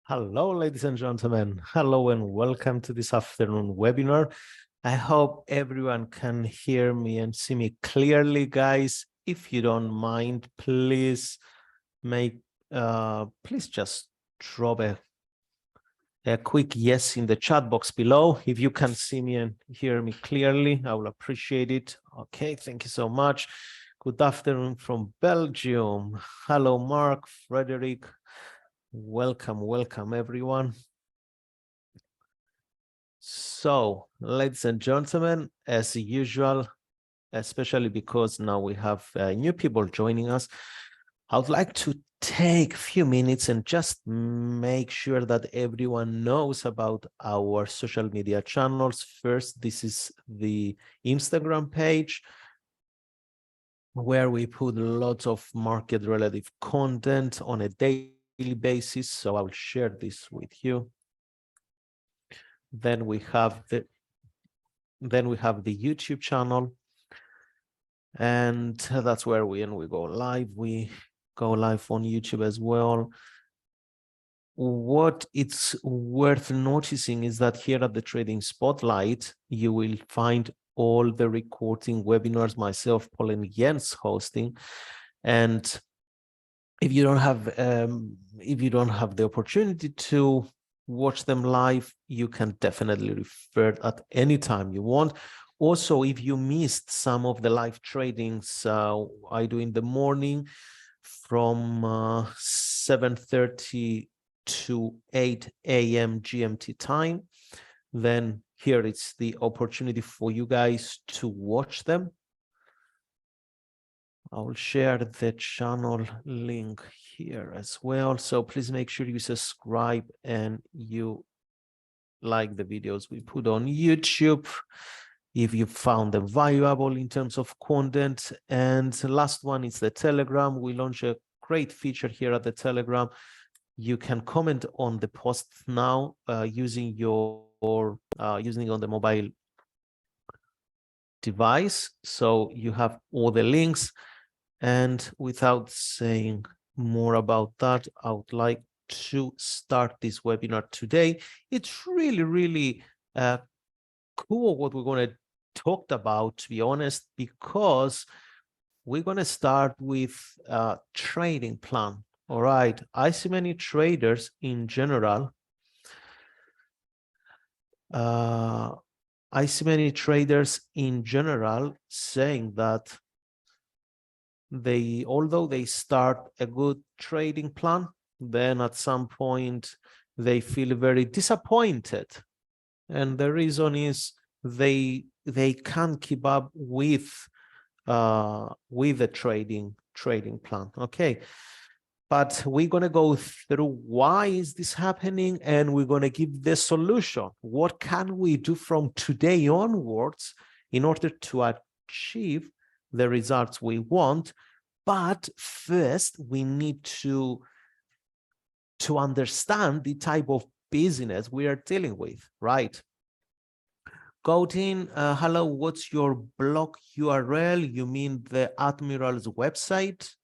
Hello, ladies and gentlemen. Hello and welcome to this afternoon webinar. I hope everyone can hear me and see me clearly, guys. If you don't mind, please just drop a quick yes in the chat box below. If you can see me and hear me clearly, I will appreciate it. Okay, thank you so much. Good afternoon from Belgium. Hello, Mark, Frederick. Welcome, everyone. So, ladies and gentlemen, as usual, especially because now we have new people joining us, I would like to take a few minutes and just make sure that everyone knows about our social media channels. First, this is the Instagram page where we put lots of market relative content on a daily basis. So I will share this with you. Then we have the YouTube channel, and that's where we go live. We go live on YouTube as well. What it's worth noticing is that here at the Trading Spotlight, you will find all the recording webinars myself, Paul, and Jens hosting. And if you don't have the opportunity to watch them live, you can definitely refer at any time you want. Also, if you missed some of the live tradings I do in the morning from 7:30 to 8 a.m. GMT time, then here it's the opportunity for you guys to watch them. I will share the channel link here as well. So please make sure you subscribe and you like the videos we put on YouTube if you found them valuable in terms of content. And the last one is the Telegram. We launched a great feature here at the Telegram. You can comment on the post now using on the mobile device. So you have all the links. And without saying more about that, I would like to start this webinar today. It's really cool what we're going to talk about, to be honest, because we're going to start with a trading plan. All right. I see many traders in general. Saying that although they start a good trading plan, then at some point they feel very disappointed. And the reason is they can't keep up with the trading plan. Okay. But we're going to go through why is this happening, and we're going to give the solution. What can we do from today onwards in order to achieve the results we want? But first, we need to understand the type of business we are dealing with, right? Gautin, hello, what's your blog URL? You mean the Admirals website?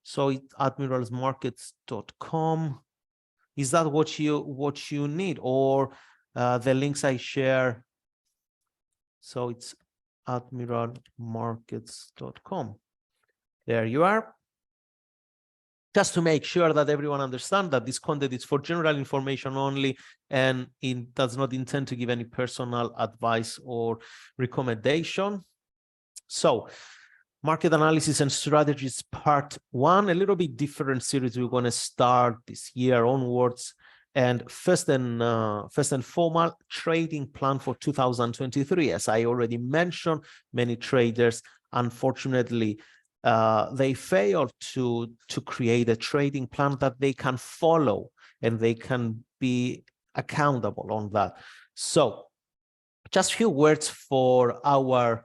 So it's admiralsmarkets.com. Is that what you need, or the links I share? So it's admiralsmarkets.com. There you are. Just to make sure that everyone understands that this content is for general information only, and it does not intend to give any personal advice or recommendation. So, market analysis and strategies part 1, a little bit different series we're going to start this year onwards. And first and formal trading plan for 2023. As I already mentioned, many traders, unfortunately, they fail to create a trading plan that they can follow and they can be accountable on that. So just a few words for our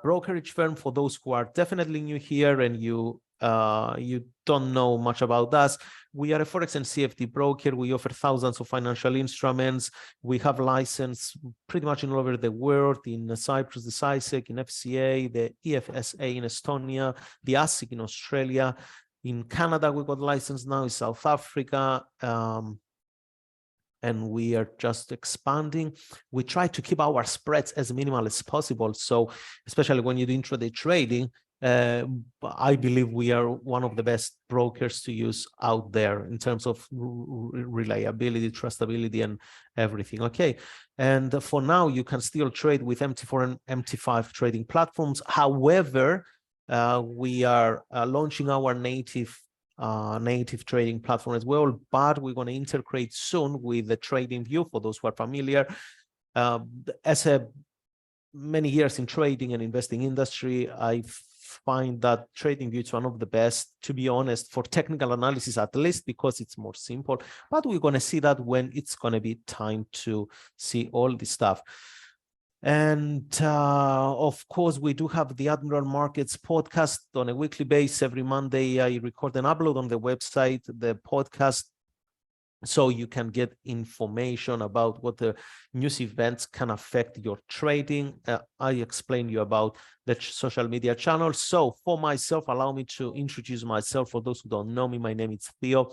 brokerage firm, for those who are definitely new here and you you don't know much about us, we are a Forex and CFD broker. We offer thousands of financial instruments. We have license pretty much all over the world, in Cyprus, the CISEC, in FCA, the EFSA in Estonia, the ASIC in Australia. In Canada, we got license now, in South Africa, and we are just expanding. We try to keep our spreads as minimal as possible. So especially when you do intraday trading, I believe we are one of the best brokers to use out there in terms of reliability, trustability, and everything. Okay. And for now, you can still trade with MT4 and MT5 trading platforms. However, we are launching our native trading platform as well, but we're going to integrate soon with the Trading View. For those who are familiar, as many years in trading and investing industry, I find that Trading View is one of the best, to be honest, for technical analysis, at least, because it's more simple. But we're going to see that when it's going to be time to see all this stuff. And of course, we do have the Admiral Markets podcast on a weekly basis. Every Monday, I record and upload on the website the podcast, so you can get information about what the news events can affect your trading. I explained you about the social media channels. So for myself, allow me to introduce myself. For those who don't know me, my name is Theo.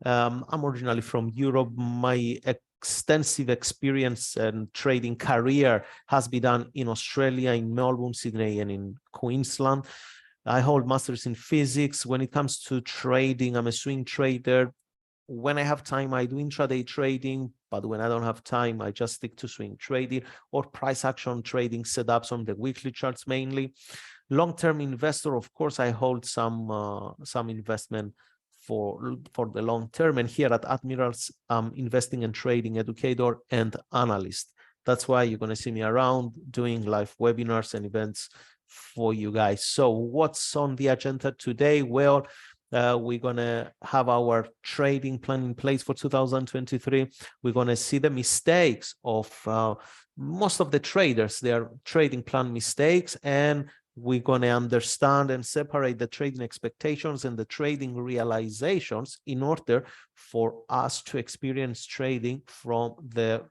I'm originally from Europe. My extensive experience and trading career has been done in Australia, in Melbourne, Sydney, and in Queensland. I hold masters in physics. When it comes to trading, I'm a swing trader. When I have time, I do intraday trading, but when I don't have time, I just stick to swing trading or price action trading setups on the weekly charts mainly. Long-term investor, of course, I hold some investment for the long term. And here at Admirals, I'm investing and trading educator and analyst. That's why you're going to see me around doing live webinars and events for you guys. So what's on the agenda today? Well, we're going to have our trading plan in place for 2023. We're going to see the mistakes of most of the traders, their trading plan mistakes, and we're going to understand and separate the trading expectations and the trading realizations in order for us to experience trading from the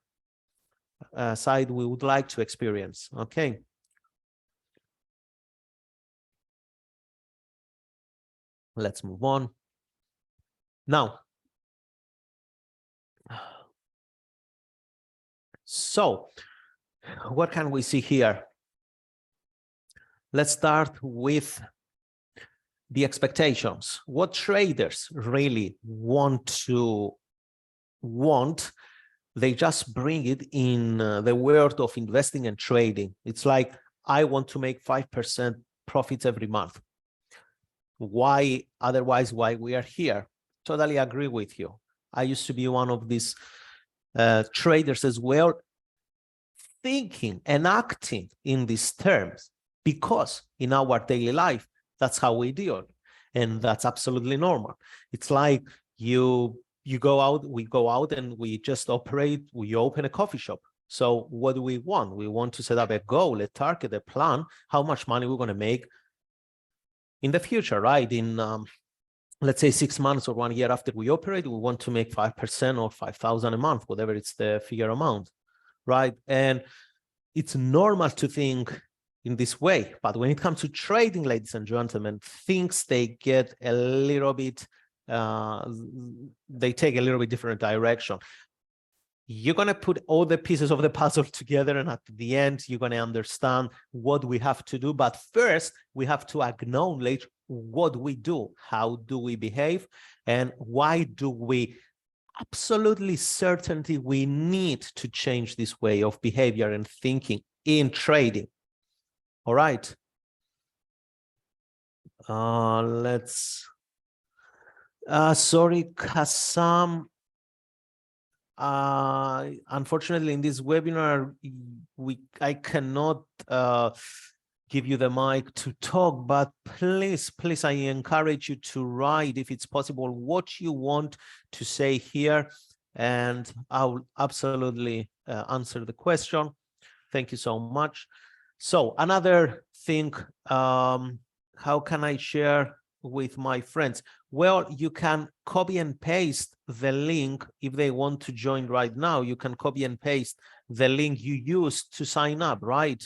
side we would like to experience. Okay. Let's move on. Now, so what can we see here? Let's start with the expectations. What traders really want, they just bring it in the world of investing and trading. It's like, I want to make 5% profits every month. Why? Otherwise, why we are here? Totally agree with you. I used to be one of these traders as well, thinking and acting in these terms, because in our daily life, that's how we deal. And that's absolutely normal. It's like you go out, we go out and we just operate, we open a coffee shop. So what do we want? We want to set up a goal, a target, a plan, how much money we're going to make in the future, right? In, let's say 6 months or 1 year after we operate, we want to make 5% or 5,000 a month, whatever it's the figure amount, right? And it's normal to think in this way. But when it comes to trading, ladies and gentlemen, things, they get a little bit, they take a little bit different direction. You're going to put all the pieces of the puzzle together, and at the end, you're going to understand what we have to do. But first, we have to acknowledge what we do, how do we behave, and why do we absolutely certainly we need to change this way of behavior and thinking in trading. All right. Let's, sorry, Kassam. Unfortunately, in this webinar, I cannot give you the mic to talk, but please, I encourage you to write, if it's possible, what you want to say here, and I'll absolutely answer the question. Thank you so much. So another thing, how can I share with my friends? Well, you can copy and paste the link. If they want to join right now, you can copy and paste the link you used to sign up, right?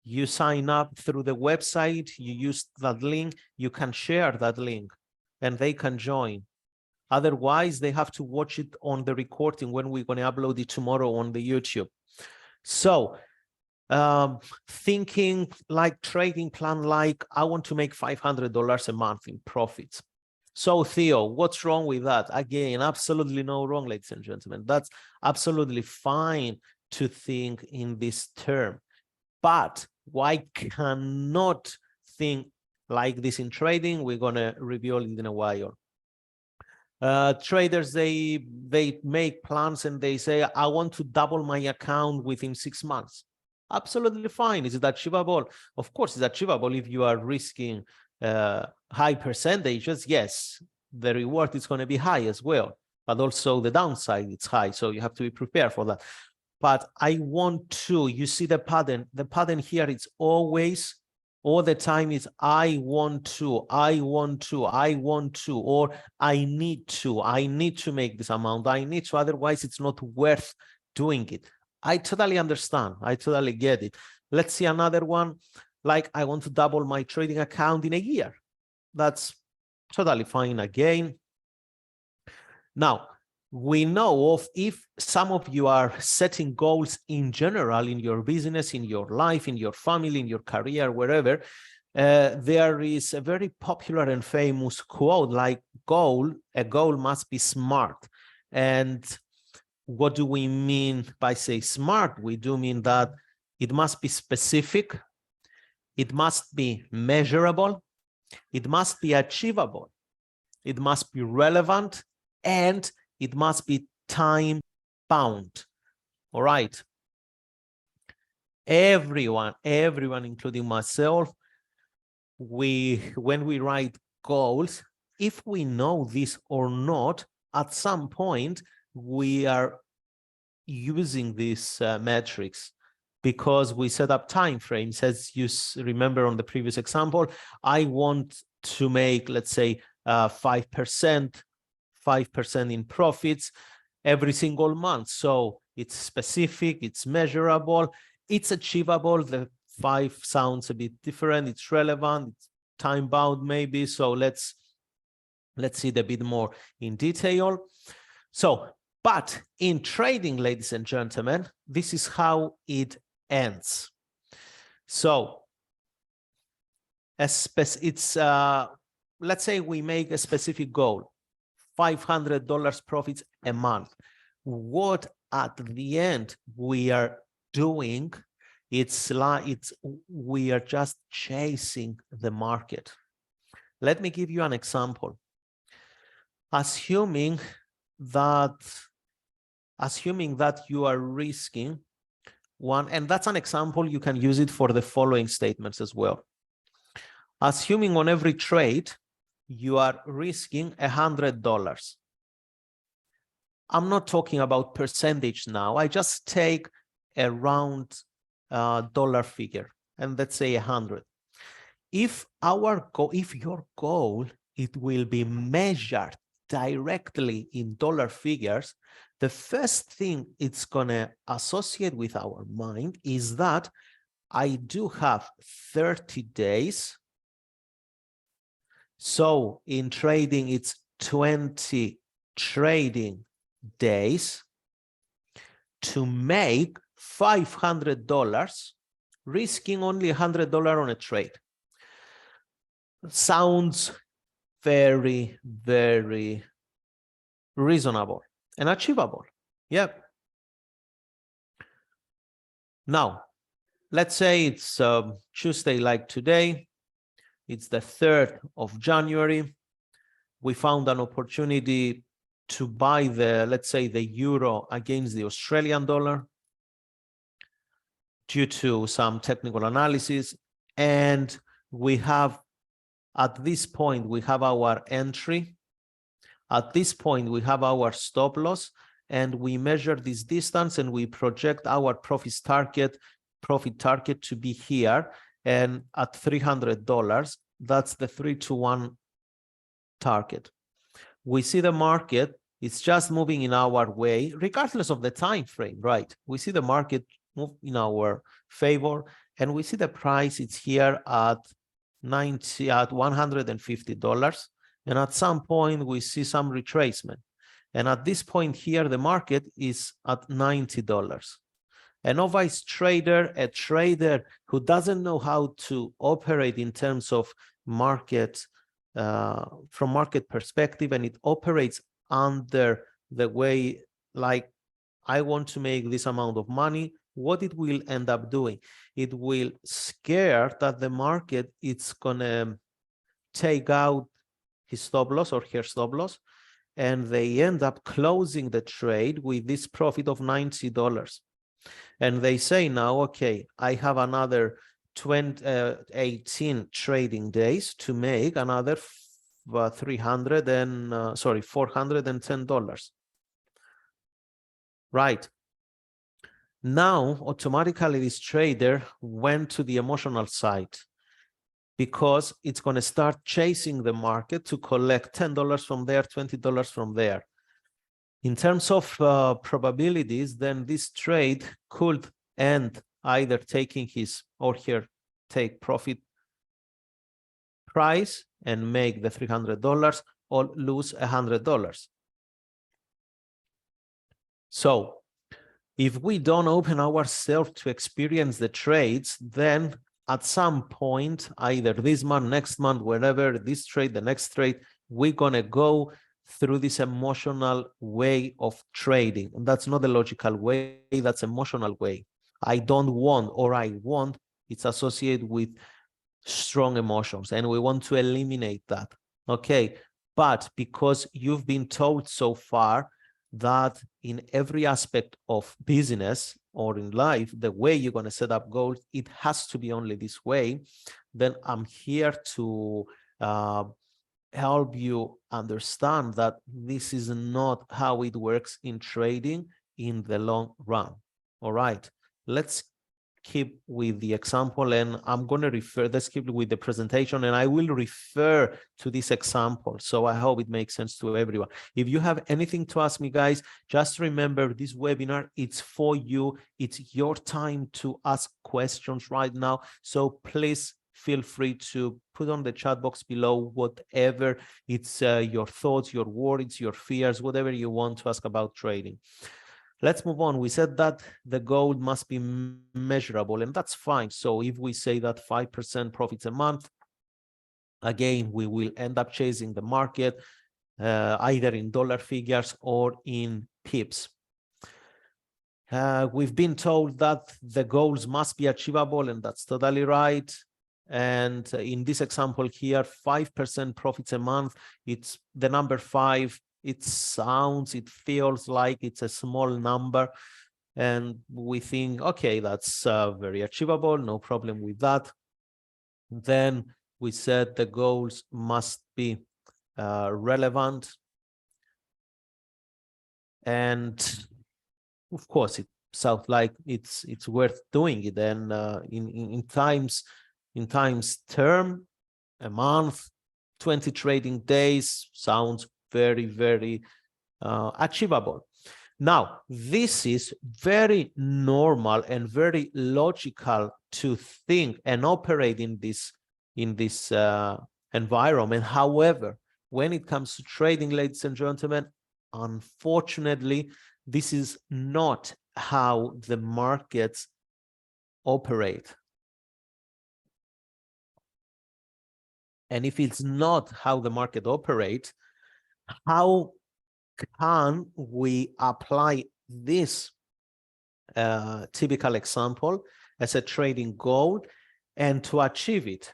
You sign up through the website, you use that link, you can share that link and they can join. Otherwise, they have to watch it on the recording when we're going to upload it tomorrow on the YouTube. So thinking like trading plan, like I want to make $500 a month in profits. So Theo, what's wrong with that? Again, absolutely no wrong, ladies and gentlemen. That's absolutely fine to think in this term. But why cannot think like this in trading? We're going to review it in a while. Traders, they make plans and they say, I want to double my account within 6 months. Absolutely fine. Is it achievable? Of course, it's achievable if you are risking high percentages. Yes, the reward is going to be high as well, but also the downside is high. So you have to be prepared for that. But I want to, you see the pattern. The pattern here is always, all the time is I want to, or I need to make this amount. I need to, otherwise it's not worth doing it. I totally understand. I totally get it. Let's see another one. Like I want to double my trading account in a year. That's totally fine again. Now, we know of, if some of you are setting goals in general in your business, in your life, in your family, in your career, wherever, there is a very popular and famous quote like a goal must be smart. And what do we mean by say smart? We do mean that it must be specific, it must be measurable, it must be achievable, it must be relevant, and it must be time bound. All right. Everyone, including myself, when we write goals, if we know this or not, at some point we are using these metrics because we set up time frames. As you remember on the previous example, I want to make, let's say, 5% in profits every single month. So it's specific, it's measurable, it's achievable. The 5 sounds a bit different. It's relevant, it's time bound maybe. So let's see it a bit more in detail. So, but in trading, ladies and gentlemen, this is how it ends. So it's let's say we make a specific goal, $500 profits a month. What at the end we are doing, it's like we are just chasing the market. Let me give you an example. Assuming that you are risking one, and that's an example, you can use it for the following statements as well. Assuming on every trade you are risking $100. I'm not talking about percentage now. I just take a round dollar figure, and let's say 100. If your goal, it will be measured directly in dollar figures, the first thing it's gonna associate with our mind is that I do have 30 days. So in trading, it's 20 trading days to make $500, risking only $100 on a trade. Sounds very, very reasonable and achievable. Yep. Now, let's say it's Tuesday like today. It's the 3rd of January. We found an opportunity to buy let's say the euro against the Australian dollar due to some technical analysis. And we have, at this point, we have our entry. At this point, we have our stop loss, and we measure this distance and we project our profit target to be here. And at $300, that's the 3-to-1 target. We see the market, it's just moving in our way, regardless of the time frame, right? We see the market move in our favor, and we see the price, it's here at $150. And at some point, we see some retracement. And at this point here, the market is at $90. A novice trader, a trader who doesn't know how to operate in terms of market, from market perspective, and it operates under the way, like, I want to make this amount of money, what it will end up doing, it will scare that the market it's gonna take out his stop loss or her stop loss, and they end up closing the trade with this profit of $90. And they say now, okay, I have another 18 trading days to make another $410. Right. Now, automatically, this trader went to the emotional side because it's going to start chasing the market to collect $10 from there, $20 from there. In terms of probabilities, then this trade could end either taking his or her take profit price and make the $300 or lose $100. So if we don't open ourselves to experience the trades, then at some point, either this month, next month, wherever, this trade, the next trade, we're going to go through this emotional way of trading. And that's not a logical way, that's emotional way. I don't want, or I want, it's associated with strong emotions, and we want to eliminate that. Okay, but because you've been told so far that in every aspect of business or in life, the way you're going to set up goals, it has to be only this way, then I'm here to help you understand that this is not how it works in trading in the long run. All right, let's keep with the example, and I'm going to refer, let's keep with the presentation, and I will refer to this example. So I hope it makes sense to everyone. If you have anything to ask me, guys, just remember this webinar, it's for you. It's your time to ask questions right now. So please feel free to put on the chat box below whatever it's your thoughts, your worries, your fears, whatever you want to ask about trading. Let's move on. We said that the goal must be measurable, and that's fine. So if we say that 5% profits a month, again, we will end up chasing the market either in dollar figures or in pips. We've been told that the goals must be achievable, and that's totally right. And in this example here, 5% profits a month, it's the number 5. It sounds, it feels like it's a small number, and we think, okay, that's very achievable, no problem with that. Then we said the goals must be relevant, and of course it sounds like it's worth doing it. And in times term, a month, 20 trading days sounds very, very achievable. Now, this is very normal and very logical to think and operate in this environment. However, when it comes to trading, ladies and gentlemen, unfortunately, this is not how the markets operate. And if it's not how the market operates, how can we apply this typical example as a trading goal and to achieve it?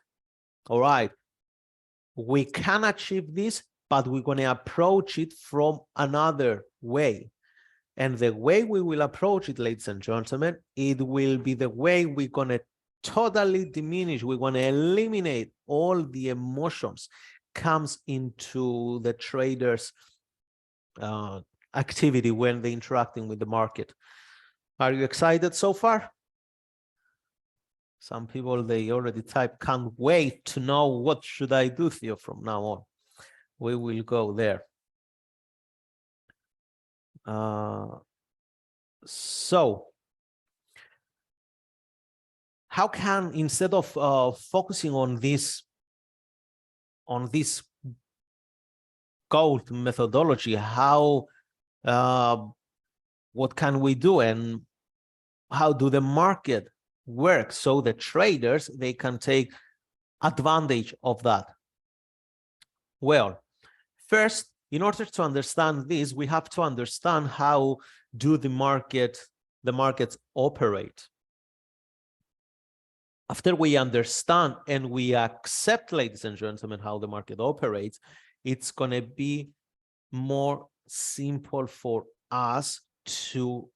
All right, we can achieve this, but we're going to approach it from another way. And the way we will approach it, ladies and gentlemen, it will be the way we're going to totally diminish, we're going to eliminate all the emotions comes into the traders' activity when they're interacting with the market. Are you excited so far? Some people, they already type, can't wait to know what should I do, Theo, from now on. We will go there. So how can, instead of focusing on this gold methodology, how what can we do, and how do the market work so the traders, they can take advantage of that? Well, first, in order to understand this, we have to understand how do the markets operate. After we understand and we accept, ladies and gentlemen, how the market operates, it's going to be more simple for us to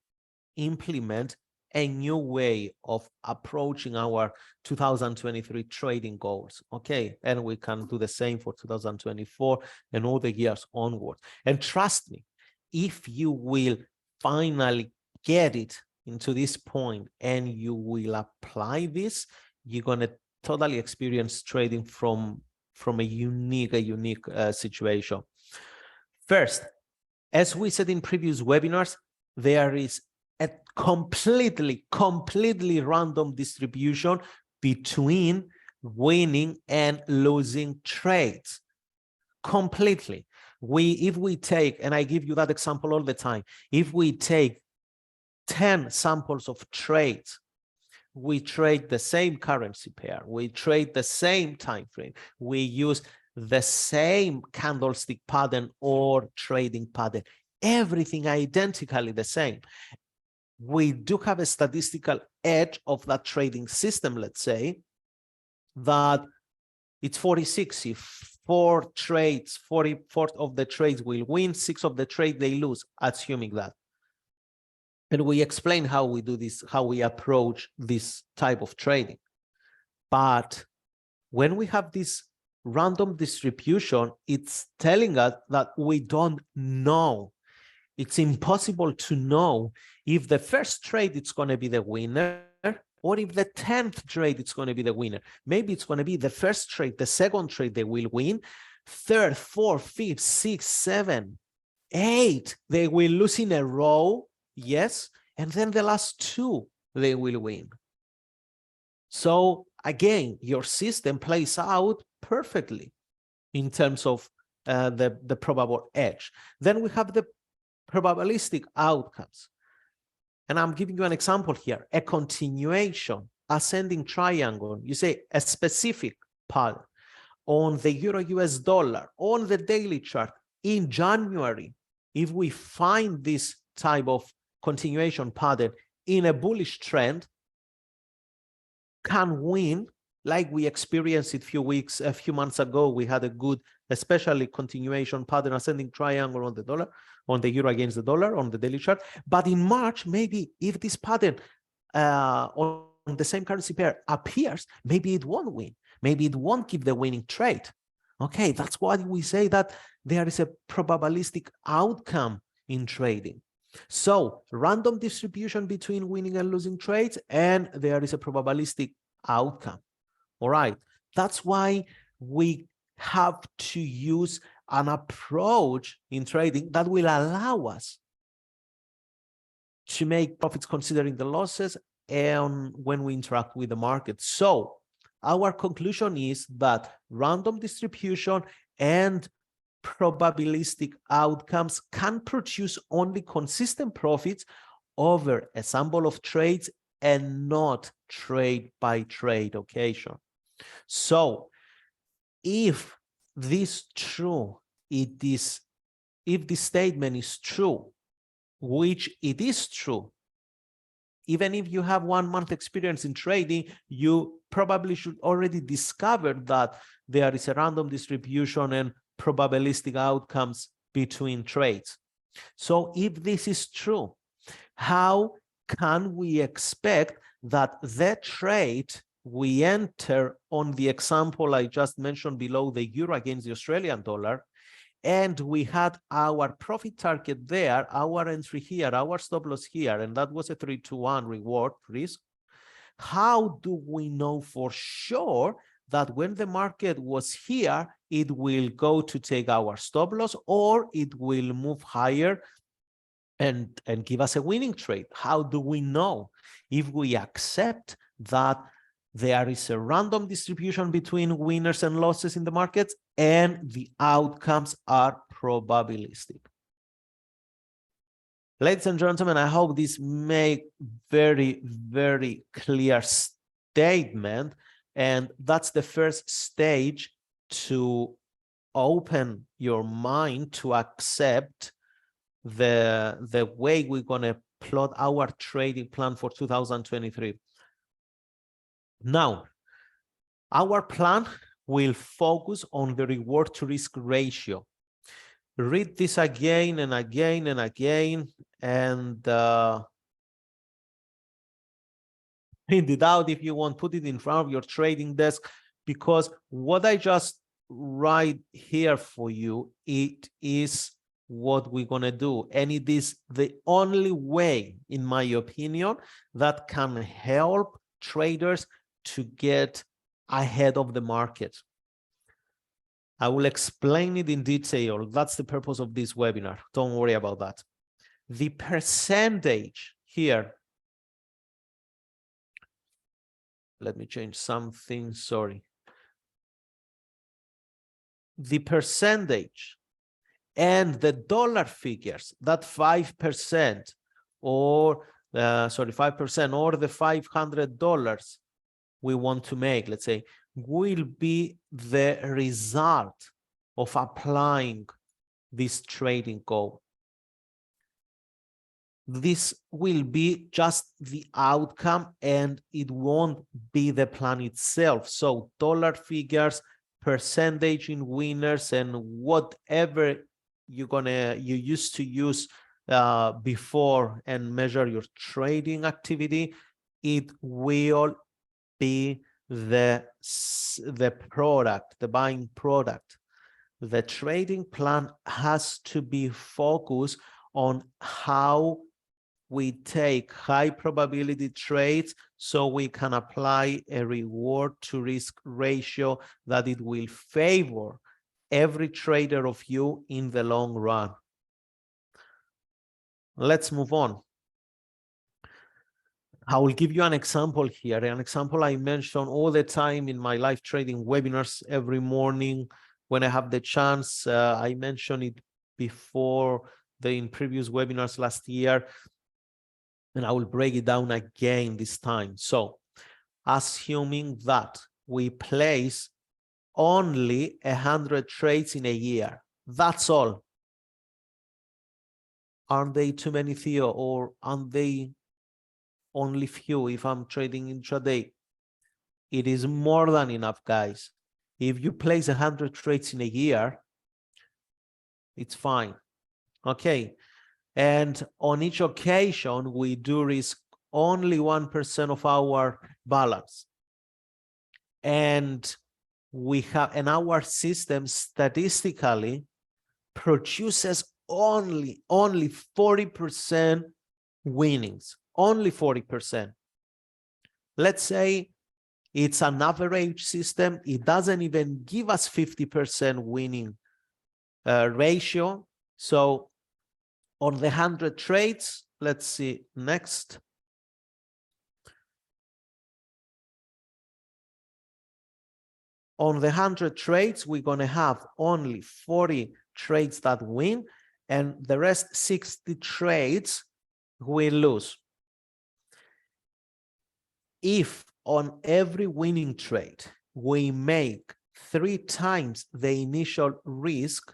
implement a new way of approaching our 2023 trading goals. Okay, and we can do the same for 2024 and all the years onward. And trust me, if you will finally get it into this point and you will apply this, you're going to totally experience trading from a unique situation. First, as we said in previous webinars, there is a completely random distribution between winning and losing trades. Completely. If we take, and I give you that example all the time, if we take 10 samples of trades, we trade the same currency pair, we trade the same time frame, we use the same candlestick pattern or trading pattern, everything identically the same. We do have a statistical edge of that trading system, let's say, that it's 40-60. 4 trades, 44 of the trades will win, 6 of the trades they lose, assuming that. And we explain how we do this, how we approach this type of trading. But when we have this random distribution, it's telling us that we don't know. It's impossible to know if the first trade it's going to be the winner, or if the 10th trade it's going to be the winner. Maybe it's going to be the first trade, the second trade they will win, third, fourth, fifth, sixth, 7, 8 they will lose in a row. Yes, and then the last 2 they will win. So again, your system plays out perfectly in terms of the probable edge. Then we have the probabilistic outcomes. And I'm giving you an example here, a continuation, ascending triangle. You say a specific pattern on the euro US dollar, on the daily chart in January. If we find this type of continuation pattern in a bullish trend, can win, like we experienced it a few months ago. We had a good, especially continuation pattern, ascending triangle on the dollar, on the euro against the dollar, on the daily chart. But in March, maybe if this pattern on the same currency pair appears, maybe it won't win. Maybe it won't give the winning trade. Okay, that's why we say that there is a probabilistic outcome in trading. So random distribution between winning and losing trades, and there is a probabilistic outcome. All right, that's why we have to use an approach in trading that will allow us to make profits considering the losses and when we interact with the market. So our conclusion is that random distribution and probabilistic outcomes can produce only consistent profits over a sample of trades and not trade by trade occasion. So if this true, if this statement is true, which it is true, even if you have 1 month experience in trading, you probably should already discover that there is a random distribution and probabilistic outcomes between trades. So if this is true, how can we expect that the trade we enter on the example I just mentioned below, the euro against the Australian dollar, and we had our profit target there, our entry here, our stop loss here, and that was a 3-to-1 reward risk. How do we know for sure that when the market was here, it will go to take our stop loss, or it will move higher and give us a winning trade. How do we know? If we accept that there is a random distribution between winners and losses in the markets, and the outcomes are probabilistic. Ladies and gentlemen, I hope this make very, very clear statement. And that's the first stage to open your mind to accept the way we're going to plot our trading plan for 2023. Now, our plan will focus on the reward to risk ratio. Read this again and again and again, and print it out if you want, put it in front of your trading desk, because what I just write here for you, it is what we're going to do. And it is the only way, in my opinion, that can help traders to get ahead of the market. I will explain it in detail. That's the purpose of this webinar. Don't worry about that. The percentage here, let me change something, sorry. The percentage and the dollar figures, that 5% or, 5% or the $500 we want to make, let's say, will be the result of applying this trading goal. This will be just the outcome, and it won't be the plan itself. So dollar figures, percentage in winners, and whatever you used to use before and measure your trading activity, it will be the product, the buying product. The trading plan has to be focused on how we take high probability trades so we can apply a reward to risk ratio that it will favor every trader of you in the long run. Let's move on. I will give you an example here, an example I mention all the time in my live trading webinars every morning when I have the chance. I mentioned it before in previous webinars last year, and I will break it down again this time. So, assuming that we place only 100 trades in a year, that's all. Aren't they too many, Theo, or aren't they only few if I'm trading intraday? It is more than enough, guys. If you place 100 trades in a year, it's fine. Okay. And on each occasion, we do risk only 1% of our balance. And we have, and our system statistically produces only 40% winnings, only 40%. Let's say it's an average system. It doesn't even give us 50% winning ratio. So on the 100 trades, let's see next. On the 100 trades, we're going to have only 40 trades that win, and the rest 60 trades will lose. If on every winning trade, we make 3 times the initial risk,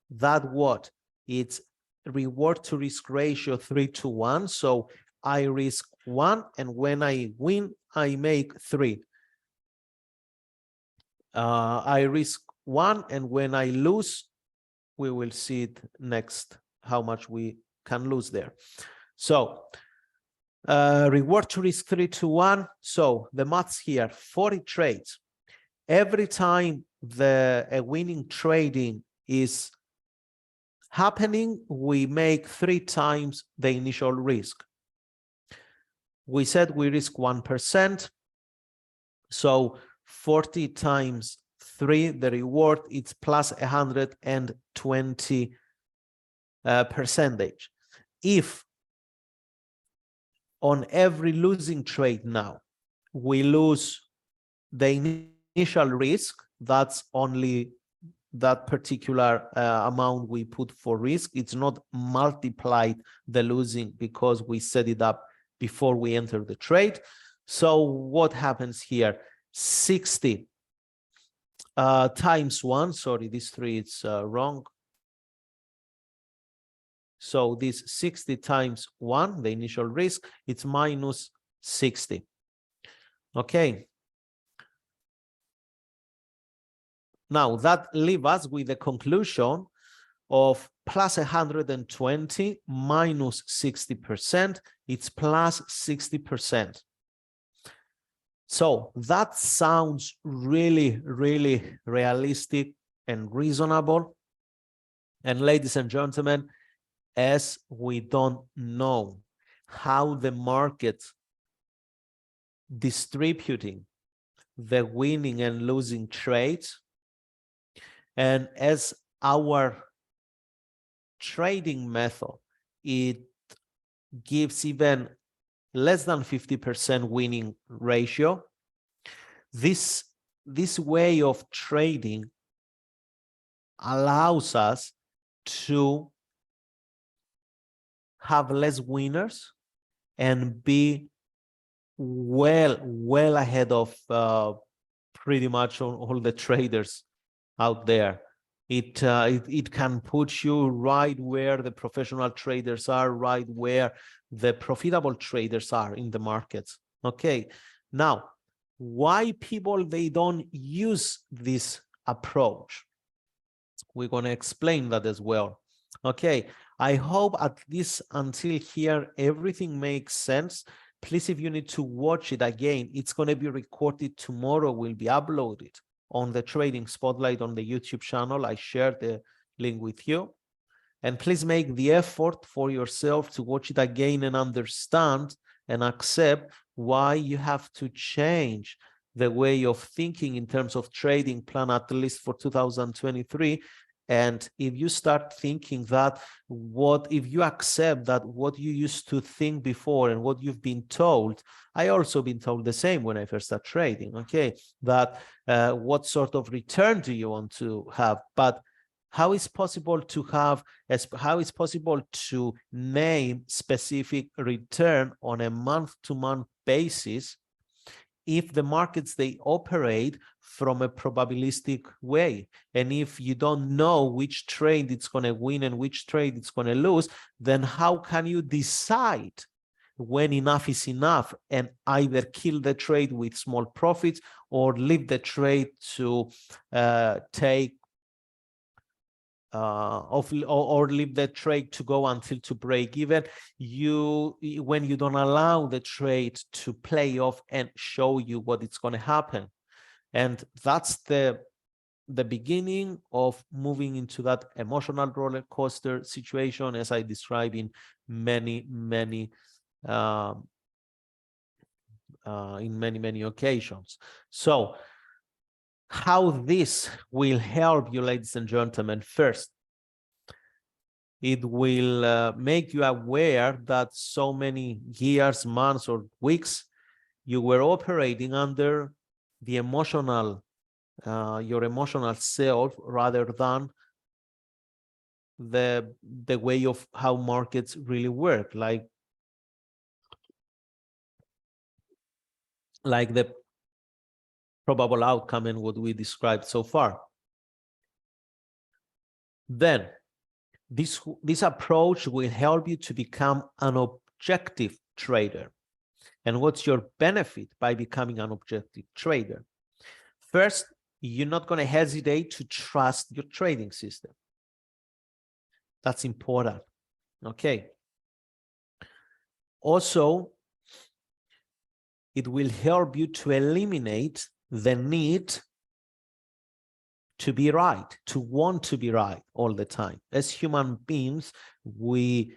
that what? It's reward to risk ratio 3-to-1. So I risk 1, and when I win, I make 3. I risk 1, and when I lose, we will see it next, how much we can lose there. So reward to risk 3-to-1. So the maths here, 40 trades. Every time a winning trading is happening, we make 3 times the initial risk. We said we risk 1%. So 40 times 3, the reward, it's plus 120 percentage. If on every losing trade now, we lose the initial risk, that's only that particular amount we put for risk. It's not multiplied the losing because we set it up before we enter the trade. So what happens here? 60 times 1, sorry, this 3 is wrong. So this 60 times 1, the initial risk, it's minus 60. Okay. Now that leaves us with the conclusion of plus 120 minus 60%, it's plus 60%. So that sounds really, really realistic and reasonable. And ladies and gentlemen, as we don't know how the market distributing the winning and losing trades, and as our trading method, it gives even less than 50% winning ratio, this way of trading allows us to have less winners and be well ahead of pretty much all the traders out there. It can put you right where the professional traders are, right where the profitable traders are in the markets. Okay, now why people they don't use this approach? We're going to explain that as well. Okay, I hope at least until here everything makes sense. Please, if you need to watch it again, it's going to be recorded tomorrow, will be uploaded on the Trading Spotlight on the YouTube channel. I shared the link with you. And please make the effort for yourself to watch it again and understand and accept why you have to change the way of thinking in terms of trading plan, at least for 2023. And if you start thinking that if you accept that what you used to think before and what you've been told, I also been told the same when I first started trading, okay, that what sort of return do you want to have? But how is possible to have, how is possible to name specific return on a month-to-month basis if the markets, they operate from a probabilistic way? And if you don't know which trade it's going to win and which trade it's going to lose, then how can you decide when enough is enough and either kill the trade with small profits or leave the trade to take or leave the trade to go until to break even, when you don't allow the trade to play off and show you what it's going to happen. And that's the beginning of moving into that emotional roller coaster situation, as I describe in many occasions. So how this will help you, ladies and gentlemen? First, it will make you aware that so many years, months, or weeks you were operating under the emotional, your emotional self, rather than the way of how markets really work, like the probable outcome and what we described so far. Then this approach will help you to become an objective trader. And what's your benefit by becoming an objective trader? First, you're not going to hesitate to trust your trading system. That's important. Okay. Also, it will help you to eliminate the need to be right, to want to be right all the time. As human beings, we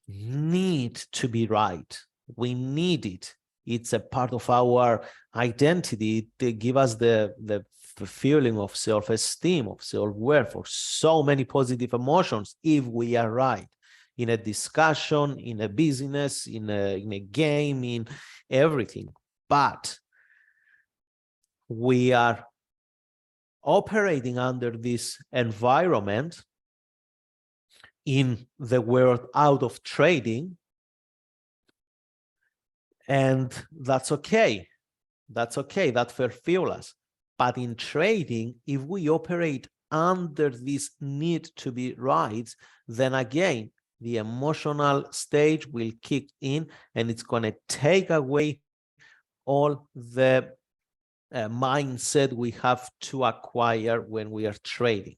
need to be right. We need it. It's a part of our identity. It gives us the feeling of self-esteem, of self-worth, or so many positive emotions if we are right in a discussion, in a business, in a game, in everything. But we are operating under this environment in the world out of trading, and that's okay. That's okay. That fulfills us. But in trading, if we operate under this need to be right, then again, the emotional stage will kick in, and it's going to take away all the mindset we have to acquire when we are trading.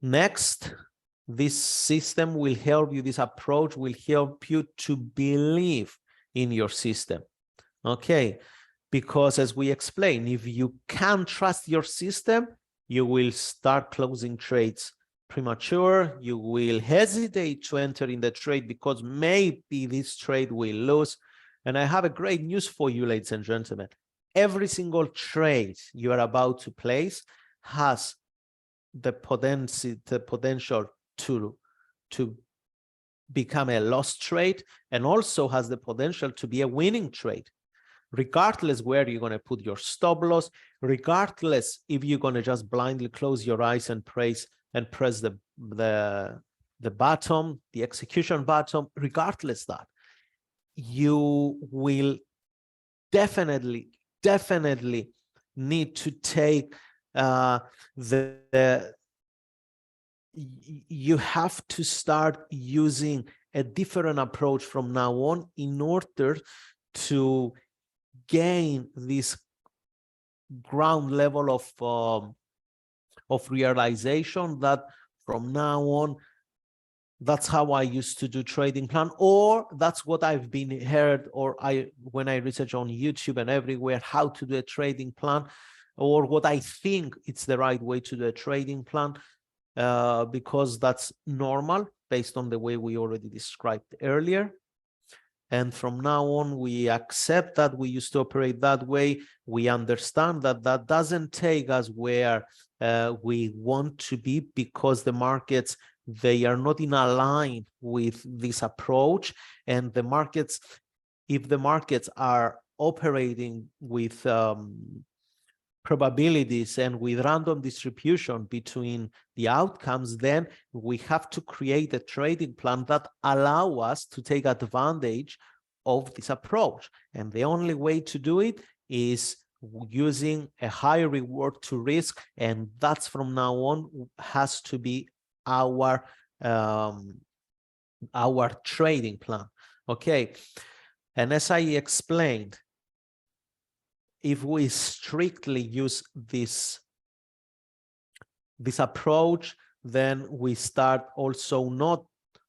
Next, this system will help you, this approach will help you to believe in your system. Okay, because as we explained, if you can't trust your system, you will start closing trades premature. You will hesitate to enter in the trade because maybe this trade will lose. And I have a great news for you, ladies and gentlemen. Every single trade you are about to place has the potential to become a lost trade, and also has the potential to be a winning trade, regardless where you're going to put your stop loss, regardless if you're going to just blindly close your eyes and press the button, the execution button. Regardless that, you will definitely need to take you have to start using a different approach from now on in order to gain this ground level of realization that from now on, that's how I used to do trading plan, or that's what I've been heard, or when I research on YouTube and everywhere how to do a trading plan, or what I think it's the right way to do a trading plan, because that's normal based on the way we already described earlier. And from now on, we accept that we used to operate that way. We understand that that doesn't take us where we want to be, because the markets, they are not in a line with this approach. And the markets, if the markets are operating with probabilities and with random distribution between the outcomes, then we have to create a trading plan that allow us to take advantage of this approach. And the only way to do it is using a high reward to risk, and that's from now on has to be our trading plan. Okay, and as I explained, if we strictly use this approach, then we start also not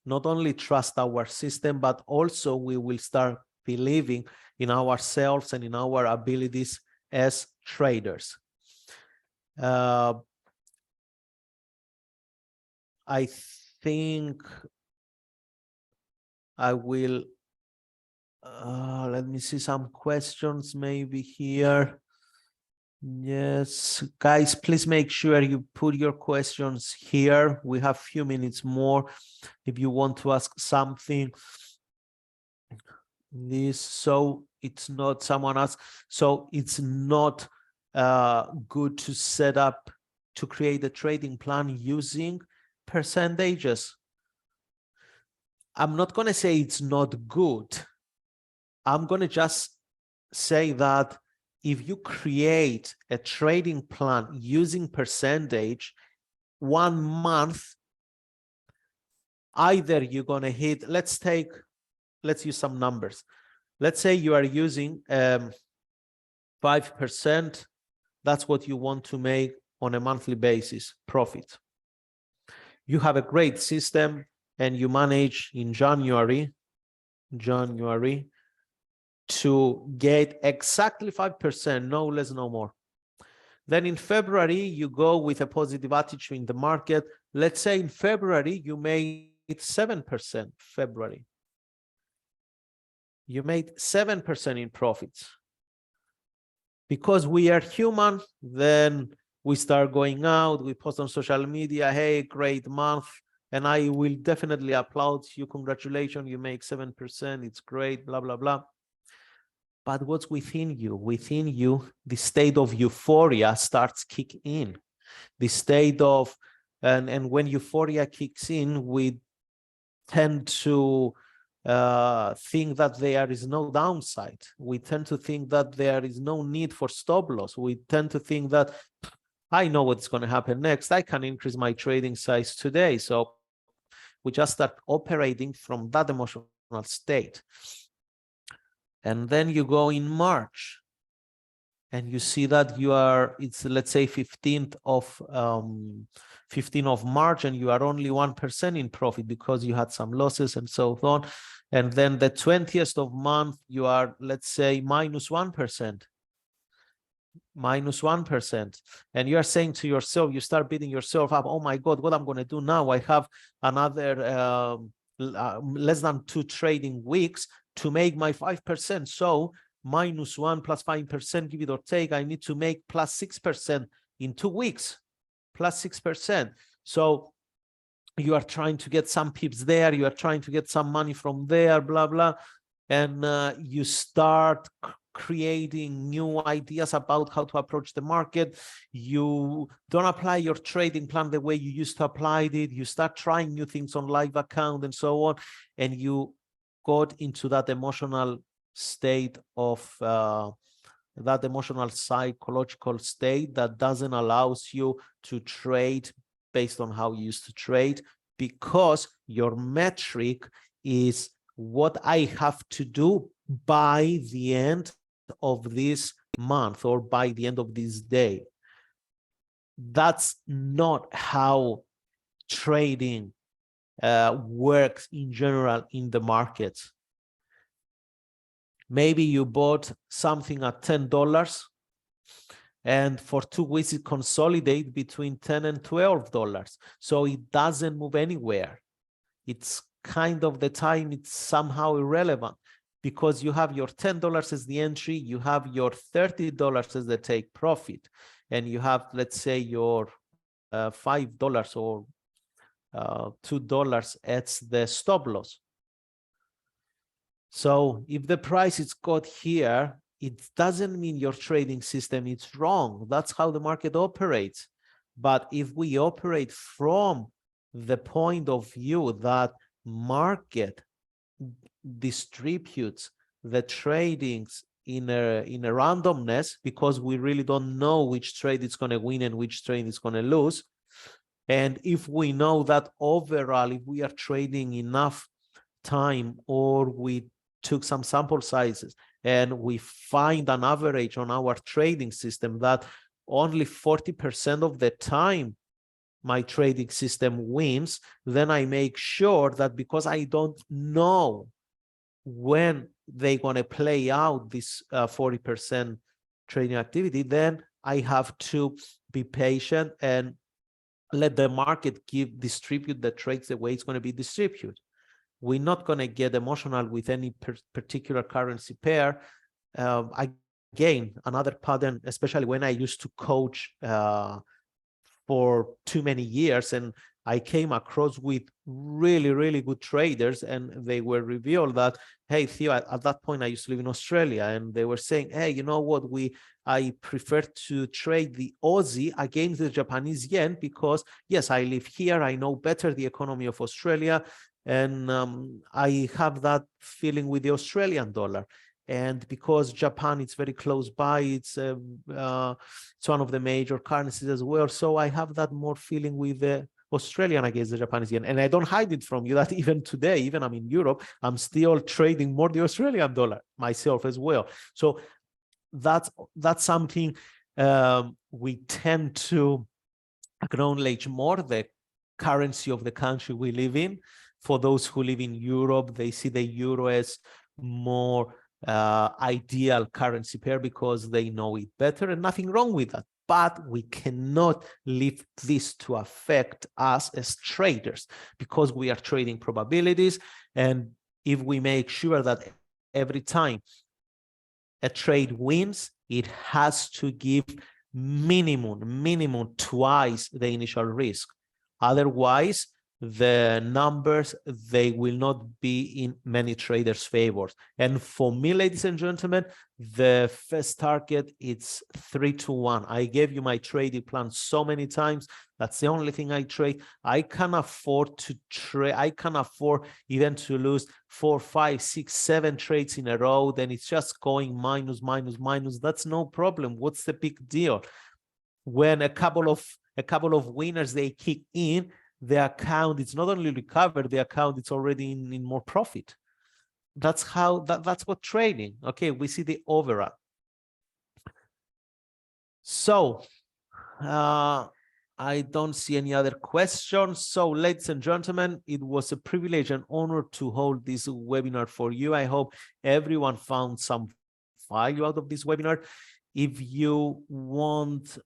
only trust our system, but also we will start believing in ourselves and in our abilities as traders. I think I will let me see some questions maybe here. Yes, guys, please make sure you put your questions here. We have a few minutes more if you want to ask something. So it's not, someone asked, so it's not good to set up, to create a trading plan using percentages. I'm not going to say it's not good. I'm going to just say that if you create a trading plan using percentage, 1 month, either you're going to hit, let's use some numbers. Let's say you are using 5%. That's what you want to make on a monthly basis, profit. You have a great system and you manage in January to get exactly 5%, no less, no more. Then in February, you go with a positive attitude in the market. Let's say in February, you made 7%, February. you made 7% in profits. Because we are human, then we start going out, we post on social media, hey, great month, and I will definitely applaud you, congratulations, you make 7%, it's great, blah, blah, blah. But what's within you? Within you, the state of euphoria starts kicking in. The state of, and when euphoria kicks in, we tend to think that there is no downside. We tend to think that there is no need for stop loss. We tend to think that I know what's going to happen next. I can increase my trading size today. So we just start operating from that emotional state. And then you go in March and you see that you are, it's let's say 15th of March, and you are only 1% in profit because you had some losses and so on. And then the 20th of month, you are, let's say, -1%. -1%. And you are saying to yourself, you start beating yourself up, oh my God, what I'm going to do now? I have another less than 2 trading weeks to make my 5%. So -1 plus 5%, give it or take, I need to make +6% in 2 weeks, +6%. So you are trying to get some pips there, you are trying to get some money from there, blah, blah. And you start creating new ideas about how to approach the market. You don't apply your trading plan the way you used to apply it. You start trying new things on live account and so on. And you got into that emotional state of that emotional psychological state that doesn't allow you to trade based on how you used to trade, because your metric is what I have to do by the end of this month or by the end of this day. That's not how trading works in general in the market. Maybe you bought something at $10 and for 2 weeks it consolidates between $10 and $12. So it doesn't move anywhere. It's kind of the time it's somehow irrelevant, because you have your $10 as the entry, you have your $30 as the take profit, and you have, let's say, your $5 or $2 as the stop loss. So if the price is got here, it doesn't mean your trading system is wrong. That's how the market operates. But if we operate from the point of view that market distributes the tradings in a randomness, because we really don't know which trade is going to win and which trade is going to lose. And if we know that overall, if we are trading enough time, or we took some sample sizes and we find an average on our trading system that only 40% of the time my trading system wins, then I make sure that, because I don't know when they're going to play out this 40% trading activity, then I have to be patient and let the market distribute the trades the way it's going to be distributed. We're not going to get emotional with any particular currency pair. Again, another pattern, especially when I used to coach for too many years, and I came across with really, really good traders, and they were revealed that, hey, Theo, at that point I used to live in Australia, and they were saying, hey, you know what, I prefer to trade the Aussie against the Japanese yen, because yes, I live here, I know better the economy of Australia, and I have that feeling with the Australian dollar. And because Japan, it's very close by, it's one of the major currencies as well. So I have that more feeling with the Australian against the Japanese yen. And I don't hide it from you that even today, even I'm in Europe, I'm still trading more the Australian dollar myself as well. So that's something we tend to acknowledge more, the currency of the country we live in. For those who live in Europe, they see the euro as more ideal currency pair because they know it better, and nothing wrong with that. But we cannot leave this to affect us as traders, because we are trading probabilities. And if we make sure that every time a trade wins, it has to give minimum twice the initial risk. Otherwise, the numbers, they will not be in many traders' favors. And for me, ladies and gentlemen, the first target, it's 3-1. I gave you my trading plan so many times. That's the only thing I trade. I can afford to trade. I can afford even to lose 4, 5, 6, 7 trades in a row. Then it's just going minus. That's no problem. What's the big deal? When a couple of winners, they kick in, the account, it's not only recovered, the account, it's already in more profit. That's how, that's what trading. Okay, we see the overall. So I don't see any other questions. So ladies and gentlemen, it was a privilege and honor to hold this webinar for you. I hope everyone found some value out of this webinar. If you want,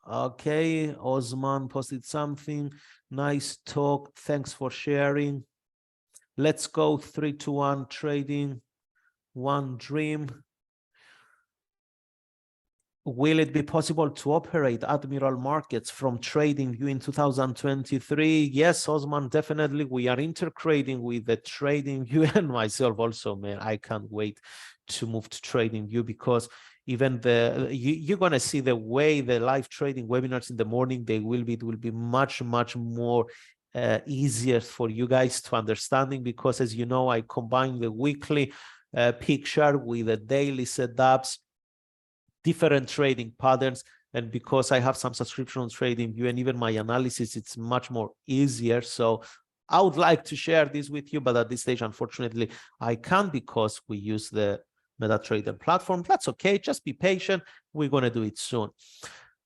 okay, Osman posted something. Nice talk. Thanks for sharing. Let's go 3-1 trading. One dream. Will it be possible to operate Admiral markets from TradingView in 2023? Yes, Osman, definitely. We are intercrading with the TradingView and myself also, man. I can't wait to move to TradingView because even you're going to see the way the live trading webinars in the morning, it will be much more easier for you guys to understanding, because as you know, I combine the weekly picture with the daily setups, different trading patterns, and because I have some subscription on TradingView and even my analysis, it's much more easier. So I would like to share this with you, but at this stage, unfortunately, I can't because we use the MetaTrader platform. That's okay. Just be patient. We're going to do it soon.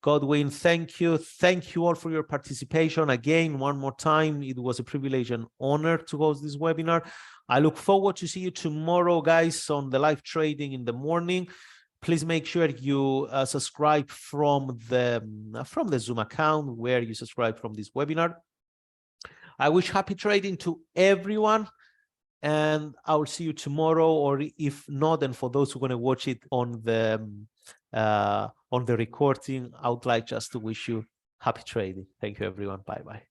Godwin, thank you. Thank you all for your participation. Again, one more time, it was a privilege and honor to host this webinar. I look forward to see you tomorrow, guys, on the live trading in the morning. Please make sure you subscribe from the Zoom account where you subscribe from this webinar. I wish happy trading to everyone, and I will see you tomorrow, or if not, then for those who are going to watch it on the recording, I would like just to wish you happy trading. Thank you, everyone. Bye-bye.